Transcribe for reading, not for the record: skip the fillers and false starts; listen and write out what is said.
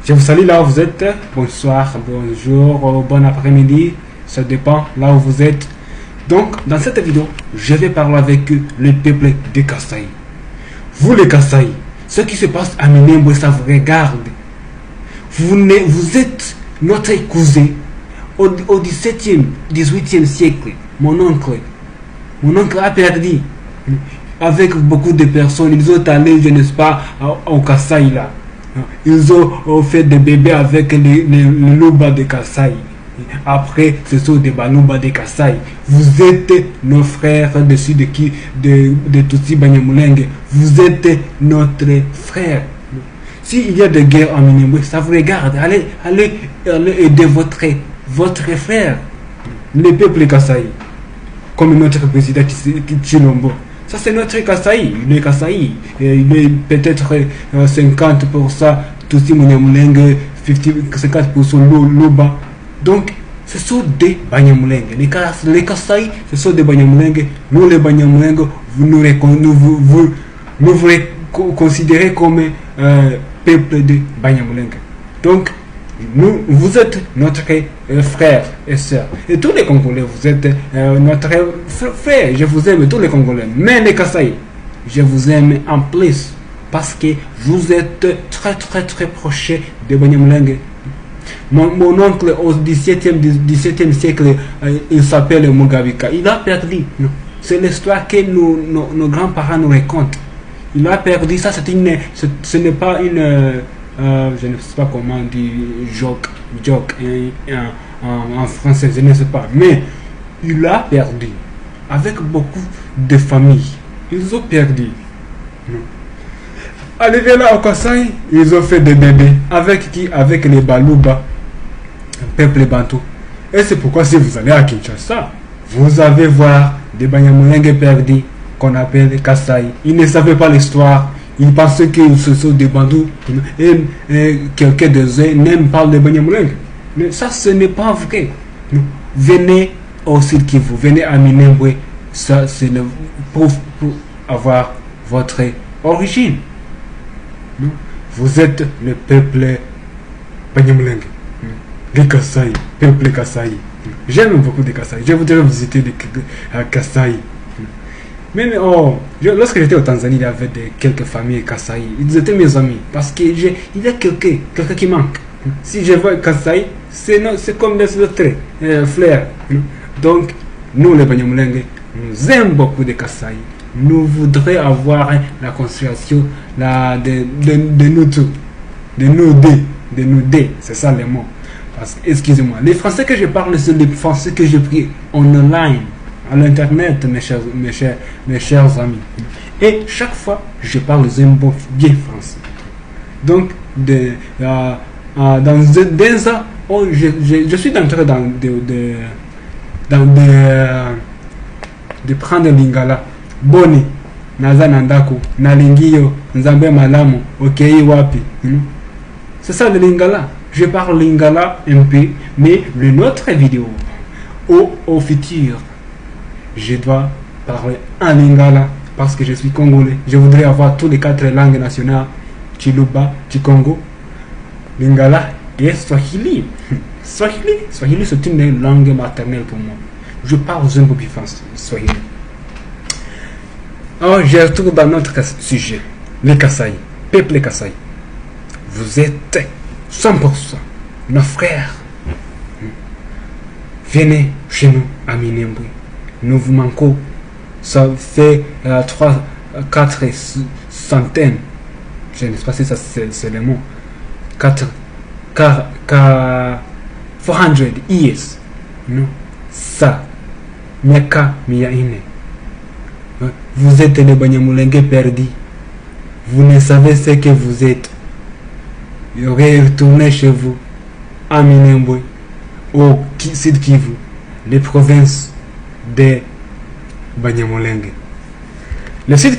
Je vous salue là où vous êtes. Bonsoir, bonjour, bon après-midi. Ça dépend là où vous êtes. Donc, dans cette vidéo, je vais parler avec le peuple de Kasaï. Vous les Kasaï, ce qui se passe à Minembwe, ça vous regarde. Vous êtes notre cousin au 17e, 18e siècle. Mon oncle a perdu avec beaucoup de personnes. Ils ont allé, je ne sais pas, au Kasaï là. Ils ont fait des bébés avec les Luba de Kasaï. Après, ce sont des Baluba de Kasaï. Vous êtes nos frères dessus de Tutsi Banyamulenge. Vous êtes notre frère. S'il y a des guerres en Minembwe, ça vous regarde. Allez aider votre frère, le peuple Kasaï. Comme notre président Chilombo. Ça, c'est notre Kasaï. Le Kasaï, il est peut-être 50% Tutsi Banyamulenge, 50% Luba. Donc, ce sont des Banyamulenge. Les Kasaï, ce sont des Banyamulenge. Nous, les Banyamulenge, vous considérez comme peuple de Banyamulenge. Donc, vous êtes notre frère et soeur. Et tous les Congolais, vous êtes notre frère. Je vous aime, tous les Congolais. Mais les Kasaï, je vous aime en plus. Parce que vous êtes très proches de Banyamulenge. Mon oncle au 17e siècle, il s'appelle Mugabika. Il a perdu. C'est l'histoire que nos grands-parents nous racontent. Il a perdu. Ça, ce n'est pas une... je ne sais pas comment on dit joke en français, je ne sais pas. Mais il a perdu. Avec beaucoup de familles. Ils ont perdu. Arrivé là au Kasaï, ils ont fait des bébés. Avec qui? Avec les Baluba, peuple Bantou. Et c'est pourquoi si vous allez à Kinshasa, vous allez voir des Banyamulenge perdus qu'on appelle Kasaï. Ils ne savaient pas l'histoire. Ils pensaient que ce sont des Bantou. Et quelqu'un d'eux n'aime pas les Banyamulenge. Mais ça, ce n'est pas vrai. Venez au Sud Kivu, venez à Minembwe. Ça, c'est pour avoir votre origine. Vous êtes le peuple Banyamulenge. Les Kasaï, peuple Kasaï. J'aime beaucoup les Kasaï. Je voudrais visiter les Kasaï. Mais lorsque j'étais au Tanzanie, il y avait quelques familles Kasaï. Ils étaient mes amis. Parce qu'il y a quelqu'un qui manque. Si je vois Kasaï, c'est comme des autres frères. Donc, nous les Banyamulenge, nous aimons beaucoup de Kasaï. Nous voudrions avoir la considération de nous tous. De nous deux. C'est ça le mot. Excusez-moi, les français que je parle, c'est les français que j'ai pris online, à l'internet, mes chers amis. Et chaque fois, je parle bien français. Donc, dans un an, je suis en train de prendre Lingala. Boni, Nazanandaku, Nalingio, Nzambe Malamu, Okei Wapi. C'est ça le Lingala. Je parle Lingala un peu, mais une autre vidéo, au futur, je dois parler en Lingala parce que je suis congolais. Je voudrais avoir tous les 4 langues nationales, Chiluba, Chikongo, Lingala et Swahili. Swahili c'est une langue maternelle pour moi. Je parle un peu plus français, Swahili. Alors, je retourne dans notre sujet, les Kasaï, peuple Kasaï. Vous êtes 100% nos frères. Venez chez nous à Minembwe. Nous vous manquons. Ça fait 4 centaines. Je ne sais pas si ça c'est le mot. 400 years. Non. Ça. Miaka miyaine. Vous êtes les Banyamulenge perdus. Vous ne savez ce que vous êtes. Retournez chez vous à Minembwe, au Sud Kivu, les provinces de Banyamulenge. Le Sud